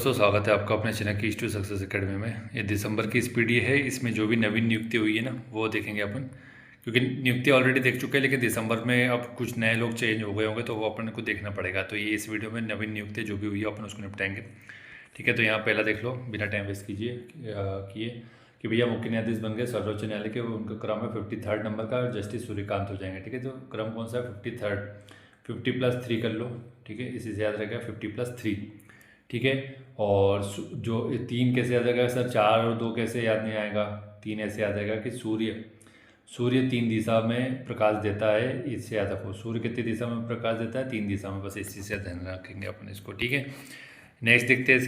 दोस्तों, स्वागत है आपका अपने चैनल की टू सक्सेस एकेडमी में। ये दिसंबर की स्पीडी है। इसमें जो भी नवीन नियुक्ति हुई है ना वो देखेंगे अपन, क्योंकि नियुक्ति ऑलरेडी देख चुके हैं लेकिन दिसंबर में अब कुछ नए लोग चेंज हो गए होंगे तो वो अपन को देखना पड़ेगा। तो ये इस वीडियो में नवीन नियुक्ति जो भी हुई है अपन उसको निपटाएंगे। ठीक है, तो यहाँ पहला देख लो, बिना टाइम वेस्ट किए कि भैया मुख्य न्यायाधीश बन गए सर्वोच्च न्यायालय के। उनका क्रम है 53rd नंबर का, जस्टिस सूर्यकांत हो जाएंगे। ठीक है, तो क्रम कौन सा है? 53rd। 50+3 कर लो। ठीक है, इसी से याद रखेगा 50+3। ठीक है, और जो 3 कैसे याद आएगा सर? 4 और 2 कैसे याद नहीं आएगा? 3 ऐसे याद आएगा कि सूर्य सूर्य 3 दिशा में प्रकाश देता है। इससे याद रखो, सूर्य कितनी दिशा में प्रकाश देता है? 3 दिशा में। बस इस चीज़ से ध्यान रखेंगे अपन इसको। ठीक है, नेक्स्ट देखते हैं।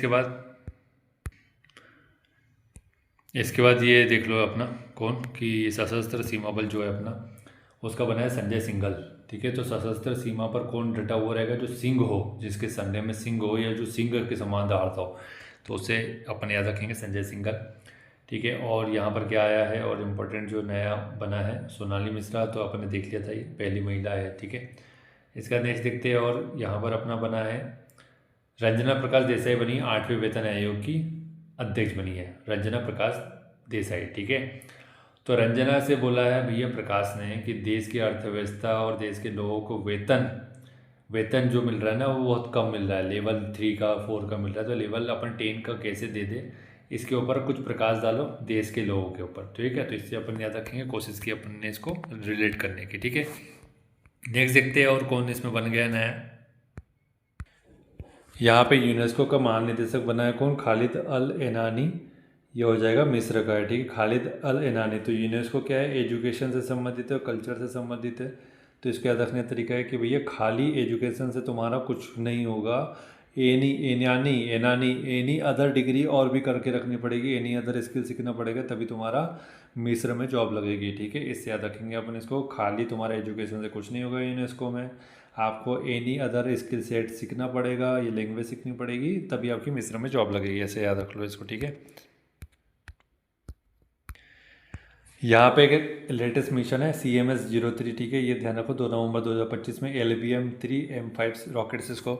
इसके बाद ये देख लो अपना कौन कि सशस्त्र सीमा बल जो है अपना, उसका बना है संजय सिंघल। ठीक है, तो सशस्त्र सीमा पर कौन डटा हुआ रहेगा? जो सिंह हो, जिसके संडे में सिंह हो या जो सिंह के समान दहाड़ता हो, तो उसे अपन याद रखेंगे संजय सिंघल। ठीक है, और यहाँ पर क्या आया है और इम्पोर्टेंट जो नया बना है सोनाली मिश्रा, तो अपन ने देख लिया था, ये पहली महिला है। ठीक है, इसका नेक्स्ट देखते हैं। और यहाँ पर अपना बना है रंजना प्रकाश देसाई, बनी 8वें वेतन आयोग की अध्यक्ष बनी है रंजना प्रकाश देसाई। ठीक है, तो रंजना से बोला है भैया प्रकाश ने कि देश की अर्थव्यवस्था और देश के लोगों को वेतन वेतन जो मिल रहा है ना वो बहुत कम मिल रहा है। लेवल 3 का 4 का मिल रहा है, तो लेवल अपन 10 का कैसे दे दे, इसके ऊपर कुछ प्रकाश डालो देश के लोगों के ऊपर। ठीक है, तो इससे अपन याद रखेंगे, कोशिश की अपन ने इसको रिलेट करने की। ठीक है, नेक्स्ट देखते हैं और कौन इसमें बन गया नया। यहाँ पे यूनेस्को का महानिदेशक बना है कौन? खालिद अल एनानी। ये हो जाएगा मिस्र का है। ठीक है, खालिद अल एनानी। तो यूनेस्को क्या है? एजुकेशन से संबंधित है और कल्चर से संबंधित है। तो इसको याद रखने का तरीका है कि भैया खाली एजुकेशन से तुम्हारा कुछ नहीं होगा। एनी एनानी एनानी एनी अदर डिग्री और भी करके रखनी पड़ेगी, एनी अदर स्किल सीखना पड़ेगा, तभी तुम्हारा मिस्र में जॉब लगेगी। ठीक है, इससे याद रखेंगे अपन इसको। खाली तुम्हारा एजुकेशन से कुछ नहीं होगा यूनेस्को में, आपको एनी अदर स्किल सेट सीखना पड़ेगा, ये लैंग्वेज सीखनी पड़ेगी, तभी आपकी मिस्र में जॉब लगेगी। ऐसे याद रख लो इसको। ठीक है, यहाँ पे एक लेटेस्ट मिशन है CMS-03। ठीक है, ये ध्यान रखो, 2 नवंबर 2025 में LBM-3 M5 रॉकेट से इसको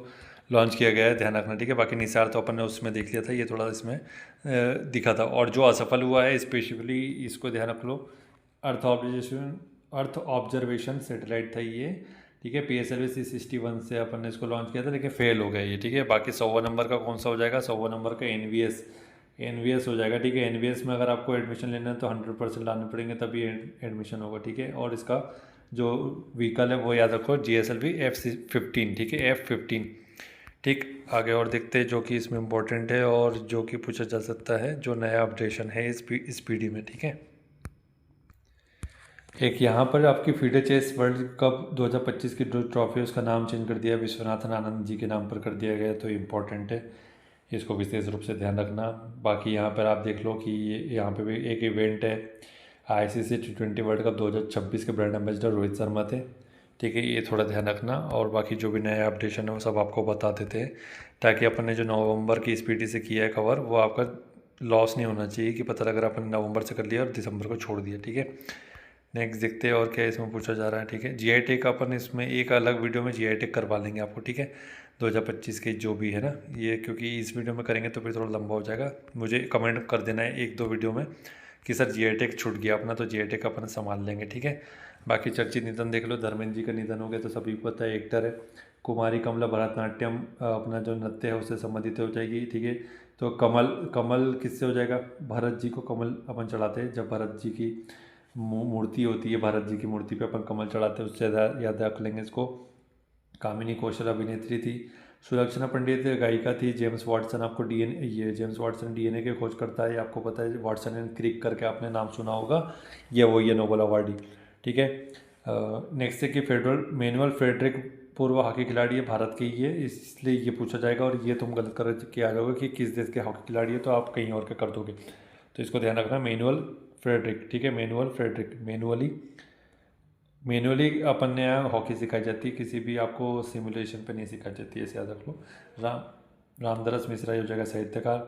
लॉन्च किया गया है, ध्यान रखना। ठीक है, बाकी निसार तो अपन ने उसमें देख लिया था, ये थोड़ा इसमें दिखा था। और जो असफल हुआ है स्पेसिफिकली इसको ध्यान रख लो, अर्थ ऑब्जर्वेशन सैटेलाइट था ये। ठीक है, PSLV C61 से अपन ने इसको लॉन्च किया था लेकिन फेल हो गया ये। ठीक है, बाकी 100वां नंबर का कौन सा हो जाएगा? 100वां नंबर का NVS हो जाएगा। ठीक है, NVS में अगर आपको एडमिशन लेना है तो 100% लाने पड़ेंगे, तभी एडमिशन होगा। ठीक है, और इसका जो व्हीकल है वो याद रखो, GSLV F15। ठीक है, F15। ठीक, आगे और देखते हैं जो कि इसमें इम्पोर्टेंट है और जो कि पूछा जा सकता है, जो नया अपडेशन है इस PD में। ठीक है, एक यहाँ पर आपकी फीडे चेस वर्ल्ड कप 2025 की जो ट्रॉफी है उसका नाम चेंज कर दिया, विश्वनाथन आनंद जी के नाम पर कर दिया गया, तो इम्पोर्टेंट है, इसको विशेष रूप से ध्यान रखना। बाकी यहाँ पर आप देख लो कि यहाँ पे भी एक इवेंट है, ICC T20 वर्ल्ड कप 2026 के ब्रांड एम्बेसडर रोहित शर्मा थे। ठीक है, ये थोड़ा ध्यान रखना। और बाकी जो भी नया अपडेशन है वो सब आपको बता देते हैं, ताकि अपन ने जो नवंबर की स्पीडी से किया है कवर, वो आपका लॉस नहीं होना चाहिए कि पता लग रहा अपन नवंबर से कर लिया और दिसंबर को छोड़ दिया। ठीक है, नेक्स्ट देखते हैं और क्या इसमें पूछा जा रहा है। ठीक है, GI टेक अपन इसमें एक अलग वीडियो में GI टेक करवा लेंगे आपको। ठीक है, 2025 के जो भी है ना ये, क्योंकि इस वीडियो में करेंगे तो फिर थोड़ा लंबा हो जाएगा। मुझे कमेंट कर देना है 1-2 वीडियो में कि सर GI टेक छूट गया अपना, तो GI टेक अपन संभाल लेंगे। ठीक है, बाकी चर्चित निधन देख लो, धर्मेंद्र जी का निधन हो गया, तो सभी को पता है, एक्टर है। कुमारी कमला भरतनाट्यम अपना जो नृत्य है उससे संबंधित हो जाएगी। ठीक है, तो कमल कमल किससे हो जाएगा? भरत जी को कमल अपन चढ़ाते हैं, जब भरत जी की मूर्ति होती है, भारत जी की मूर्ति पे अपन कमल चढ़ाते हैं, उससे याद रख लेंगे इसको। कामिनी कौशल अभिनेत्री थी। सुलक्षणा पंडित गायिका थी। जेम्स वाटसन आपको जेम्स वाटसन DNA के खोज करता है, आपको पता है, वाटसन एंड क्रिक करके आपने नाम सुना होगा, ये वही है, नोबेल अवार्डी। ठीक है, नेक्स्ट है कि मैनुअल फ्रेडरिक पूर्व हॉकी खिलाड़ी है, भारत के ही है, इसलिए ये पूछा जाएगा। और ये तुम गलत कर के आ जाओगे कि किस देश के हॉकी खिलाड़ी है, तो आप कहीं और का कर दोगे, तो इसको ध्यान रखना, मैनुअल फ्रेडरिक। ठीक है, मैनुअल फ्रेडरिक, मैनुअली अपन ने यहाँ हॉकी सिखाई जाती है, किसी भी आपको सिमुलेशन पे नहीं सिखाई जाती है, ऐसे याद रख लो। रामदरस मिश्रा हो जाएगा साहित्यकार।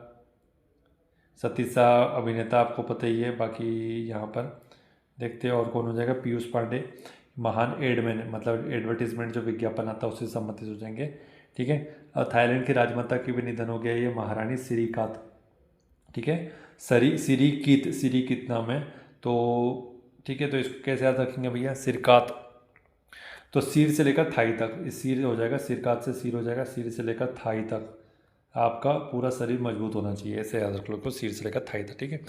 सतीश शाह अभिनेता आपको पता ही है। बाकी यहाँ पर देखते हैं और कौन हो जाएगा। पीयूष पांडे महान एडमैन, मतलब एडवर्टीजमेंट जो विज्ञापन आता है उससे संबंधित हो जाएंगे। ठीक है। थाईलैंड की राजमाता की भी निधन हो गया, ये महारानी सिरिकात, ठीक है। सिरिकित नाम है। तो ठीक है, तो इसको कैसे याद रखेंगे भैया, सिरकात। तो सिर से लेकर थाई तक, इस सिर हो जाएगा, सिरकात से सिर हो जाएगा, सिर से लेकर थाई तक आपका पूरा शरीर मजबूत होना चाहिए, ऐसे याद रख लो को, सिर से लेकर थाई तक, ठीक है।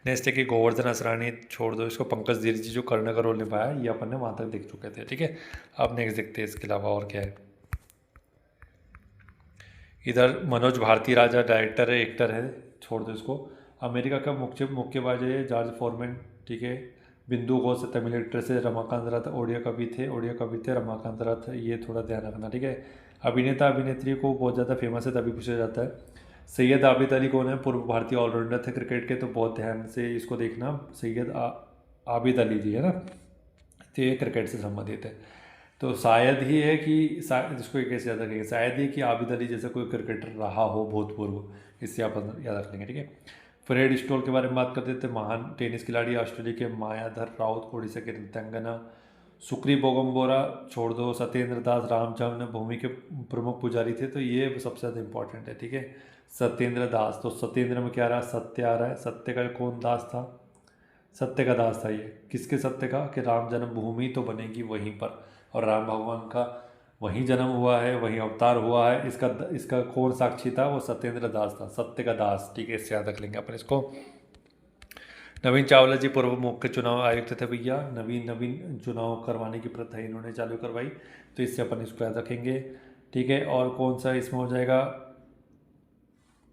नेक्स्ट है कि गोवर्धन असरानी छोड़ दो इसको, पंकज धीर जी जो कर्ण का रोल निभाया, ये अपन ने वहाँ तक देख चुके थे, ठीक है। अब नेक्स्ट देखते हैं इसके अलावा और क्या है। इधर मनोज भारती राजा डायरेक्टर है, एक्टर है, छोड़ दो इसको। अमेरिका का मुक्केबाज है जॉर्ज फोरमैन, ठीक है। बिंदु घोष से तमिल एक्ट्रेस है, रमाकांत रथ ओडिया कवि थे रमाकांत रथ, ये थोड़ा ध्यान रखना, ठीक है। अभिनेता अभिनेत्री को बहुत ज़्यादा फेमस है तभी पूछा जाता है। सैयद आबिद अली कौन है, पूर्व भारतीय ऑलराउंडर थे क्रिकेट के, तो बहुत ध्यान से इसको देखना, आबिद अली जी है ना, तो ये क्रिकेट से संबंधित है। तो शायद ही है कि इसको कैसे याद रखेंगे, शायद ही कि आबिद अली जैसा कोई क्रिकेटर रहा हो भूतपूर्व, इससे आप याद रख लेंगे, ठीक है। फ्रेड स्टोल के बारे में बात करते थे, महान टेनिस खिलाड़ी, ऑस्ट्रेलिया के मायाधर राउत, ओडिशा के नृत्यांगना। सुक्री बोगम्बोरा छोड़ दो, सत्येंद्र दास रामचंद्र भूमि के प्रमुख पुजारी थे, तो ये सबसे ज़्यादा इंपॉर्टेंट है, ठीक है। सत्येंद्र दास, तो सत्येंद्र में क्या रहा, सत्य आ रहा है, सत्य का कौन दास था, सत्य का दास था ये, किसके सत्य का, कि राम जन्मभूमि तो बनेगी वहीं पर, और राम भगवान का वहीं जन्म हुआ है, वहीं अवतार हुआ है, इसका इसका कौन साक्षी था, वो सत्येंद्र दास था, सत्य का दास, ठीक है, इससे याद रख लेंगे अपन इसको। नवीन चावला जी पूर्व मुख्य चुनाव आयुक्त थे भैया, नवीन चुनाव करवाने की प्रथा इन्होंने चालू करवाई, तो इससे अपन इसको याद रखेंगे, ठीक है। और कौन सा इसमें हो जाएगा,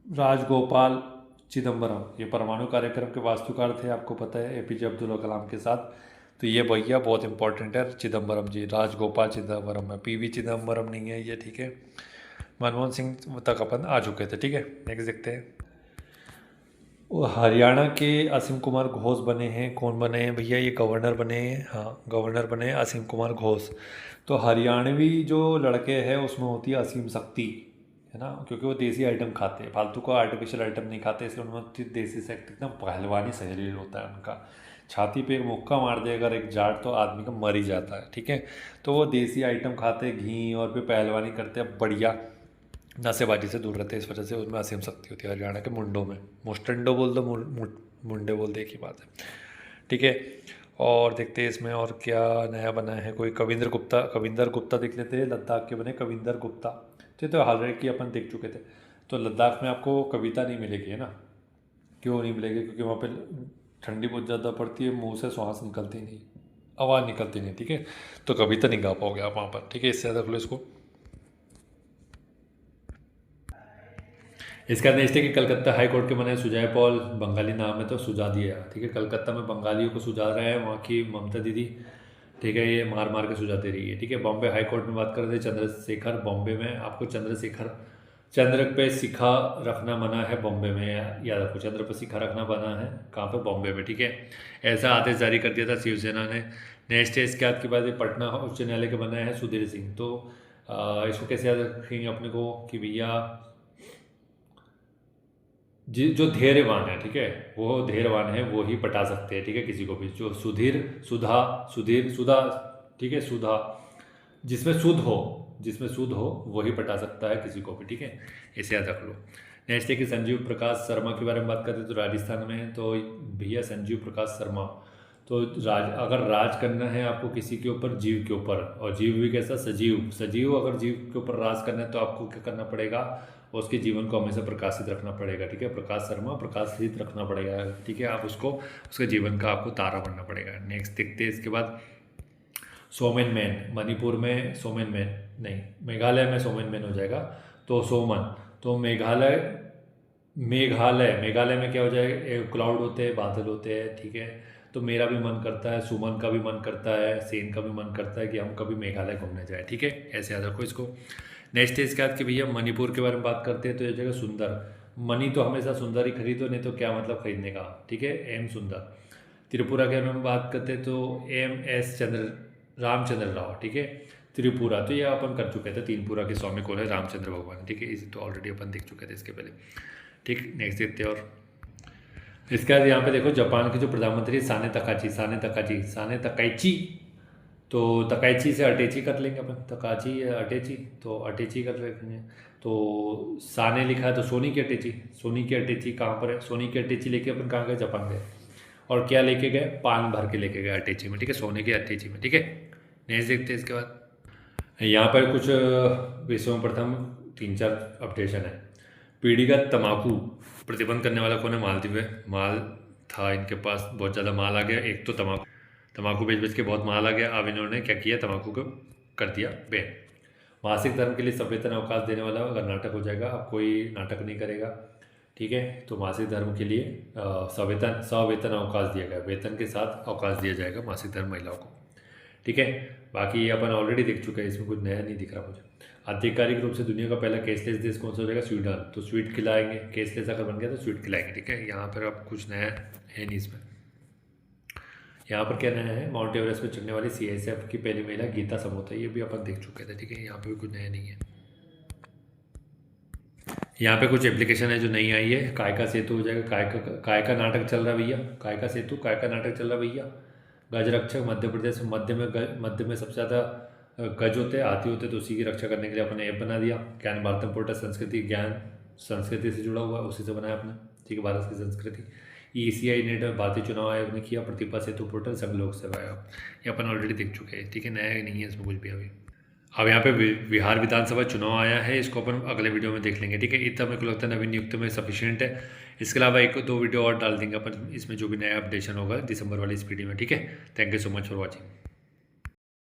राजगोपाल चिदम्बरम, ये परमाणु कार्यक्रम के वास्तुकार थे, आपको पता है, एपीजे अब्दुल कलाम के साथ, तो ये भैया बहुत इंपॉर्टेंट है, चिदम्बरम जी, राजगोपाल चिदम्बरम है, पीवी चिदम्बरम नहीं है ये, ठीक है। मनमोहन सिंह तक अपन आ चुके थे, ठीक है। नेक्स्ट देखते हैं, वो हरियाणा के असीम कुमार घोष बने हैं, कौन बने हैं भैया, ये गवर्नर बने हैं, हाँ गवर्नर बने हैं असीम कुमार घोष। तो हरियाणवी जो लड़के हैं उसमें होती है असीम शक्ति, है ना, क्योंकि वो देसी आइटम खाते हैं, फालतू का आर्टिफिशियल आइटम नहीं खाते, इसलिए उनमें देसी से एकदम पहलवानी शरीर होता है उनका, छाती पे एक मुक्का मार दे अगर एक जाट तो आदमी का मर ही जाता है, ठीक है। तो वो देसी आइटम खाते, घी और फिर पहलवानी करते हैं बढ़िया, नासेबाजी से दूर रहते हैं, इस वजह से उसमें असीम शक्ति होती है हरियाणा के मुंडों में, मुस्टंडो बोल दो मुंडे बोल दे, एक ही बात है, ठीक है। और देखते हैं इसमें और क्या नया बना है, कोई कविंदर गुप्ता देख लेते हैं, लद्दाख के बने कविंदर गुप्ता, तो हालांकि अपन देख चुके थे। तो लद्दाख में आपको कविता नहीं मिलेगी, है ना, क्यों नहीं मिलेगी, क्योंकि वहाँ पे ठंडी बहुत ज़्यादा पड़ती है, मुंह से श्वास निकलती नहीं, आवाज़ निकलती नहीं, ठीक है, तो कविता नहीं गा पाओगे आप वहाँ पर, ठीक है, इससे ज़्यादा रख लो इसको। इसका नेक्स्ट है कि कलकत्ता हाई कोर्ट के बने सुजय पॉल, बंगाली नाम है तो सुझा दिया, ठीक है, कलकत्ता में बंगालियों को सुझा रहे हैं वहाँ की ममता दीदी, ठीक है, ये मार मार के सुझाते रही है, ठीक है। बॉम्बे हाई कोर्ट में बात कर रहे थे चंद्रशेखर, बॉम्बे में आपको चंद्र पे सिखा रखना मना है, बॉम्बे में याद रखो, चंद्र पे सिखा रखना मना है, कहाँ पर, बॉम्बे में, ठीक है। ऐसा आदेश जारी कर दिया था शिवसेना ने। नेक्स्ट है इसके बाद की बात है, पटना उच्च न्यायालय के बनाए हैं सुधीर सिंह, तो इसको कैसे याद रखेंगे अपने को कि भैया जो धैर्यवान है, ठीक है, वो धैर्यवान है वो ही पटा सकते हैं, ठीक है, किसी को भी, जो सुधा, ठीक है, सुधा, जिसमें सुध हो वही पटा सकता है किसी को भी, ठीक है, इसे याद रख लो। नेक्स्ट है कि संजीव प्रकाश शर्मा के बारे में बात करते हैं, तो राजस्थान में, तो भैया संजीव प्रकाश शर्मा, तो अगर राज करना है आपको किसी के ऊपर, जीव के ऊपर, और जीव भी कैसा, सजीव अगर जीव के ऊपर राज करना है तो आपको क्या करना पड़ेगा, उसके जीवन को हमेशा प्रकाशित रखना पड़ेगा, ठीक है, प्रकाश शर्मा प्रकाशित रखना पड़ेगा, ठीक है, आप उसको उसके जीवन का आपको तारा बनना पड़ेगा। नेक्स्ट देखते हैं इसके बाद, सोमेन मैन, मणिपुर में सोमेन मैन नहीं, मेघालय में सोमेन मैन हो जाएगा, तो सोमन, तो मेघालय में क्या हो जाएगा, क्लाउड होते हैं, बादल होते हैं, ठीक है। तो मेरा भी मन करता है, सुमन का भी मन करता है, सेन का भी मन करता है कि हम कभी मेघालय घूमने जाए, ठीक है, ऐसे याद रखो इसको। नेक्स्ट है इसके बाद कि भैया मणिपुर के बारे में बात करते हैं, तो ये जगह सुंदर, मनी तो हमेशा सुंदर ही खरीदो, नहीं तो क्या मतलब खरीदने का, ठीक है, एम सुंदर। त्रिपुरा के बारे में बात करते हैं, तो रामचंद्र राव, ठीक है, त्रिपुरा, तो ये अपन कर चुके थे, तीनपुरा के स्वामी कौन है, रामचंद्र भगवान, ठीक है, इसे तो ऑलरेडी अपन देख चुके थे इसके पहले, ठीक। नेक्स्ट देखते हैं, और इसके बाद यहाँ पे देखो जापान के जो प्रधानमंत्री साने तकाची, तो तकाइची से अटेची कर लेंगे अपन, तकाची या अटेची, तो अटेची कर लेंगे। तो सा ने लिखा है तो सोनी की अटेची, सोनी की अटेची कहाँ पर है, सोनी की अटेची लेके अपन कहाँ गए, जापान गए। और क्या लेके गए, पान भर के लेके गए अटेची में, ठीक है, सोने की अटेची में, ठीक है। नेक्स्ट देखते हैं इसके बाद। यहाँ पर कुछ विषयों में प्रथम 3-4 अपडेशन है। पीढ़ीगत तंबाकू प्रतिबंध करने वाला कौन है, मालदीव है। माल था इनके पास, बहुत ज़्यादा माल आ गया, एक तो तंबाकू बेच बेच के बहुत माल आ गया। अब इन्होंने क्या किया, तंबाकू को कर दिया बैन। मासिक धर्म के लिए सवेतन अवकाश देने वाला अगर नाटक हो जाएगा, अब कोई नाटक नहीं करेगा, ठीक है। तो मासिक धर्म के लिए सवेतन अवकाश दिया गया, वेतन के साथ अवकाश दिया जाएगा मासिक धर्म महिलाओं को, ठीक है। बाकी अपन ऑलरेडी देख चुके हैं, इसमें कुछ नया नहीं दिख रहा मुझे। आधिकारिक रूप से दुनिया का पहला केसलेस देश कौन सा हो जाएगा, स्वीडन। तो स्वीट खिलाएंगे, केसलेस अगर बन गया तो स्वीट खिलाएंगे, ठीक है। यहाँ पर अब कुछ नया है नहीं इसमें। यहाँ पर क्या नया है, माउंट एवरेस्ट पर चढ़ने वाली CISF की पहली महिला गीता समोता, ये भी अपन देख चुके थे, ठीक है। यहाँ पे भी कुछ नया नहीं है। यहाँ पे कुछ एप्लीकेशन है जो नहीं आई है। काय का सेतु हो जाएगा, काय का नाटक चल रहा भैया, काय का सेतु, काय का नाटक चल रहा भैया। गजरक्षक मध्य प्रदेश, मध्य में सबसे ज़्यादा गज होते हैं, हाथी होते हैं, तो उसी की रक्षा करने के लिए अपने ऐप बना दिया। ज्ञान भारतम पोर्टल, ज्ञान संस्कृति से जुड़ा हुआ है, उसी से बनाया आपने, ठीक है, भारत की संस्कृति। ECI नेट भारतीय चुनाव आयोग ने किया। प्रतिभा सेतु पोर्टल संघ लोक सेवा आयोग, ये अपन ऑलरेडी देख चुके हैं, ठीक है, नया नहीं है इसमें कुछ भी अभी। अब यहाँ पे बिहार विधानसभा चुनाव आया है, इसको अपन अगले वीडियो में देख लेंगे, ठीक है। इतना मेरे को लगता है नवीन नियुक्त में सफिशिएंट है। इसके अलावा 1-2 वीडियो और डाल देंगे अपन, इसमें जो भी नया अपडेशन होगा दिसंबर वाली इस वीडियो में, ठीक है। Thank you so much for watching.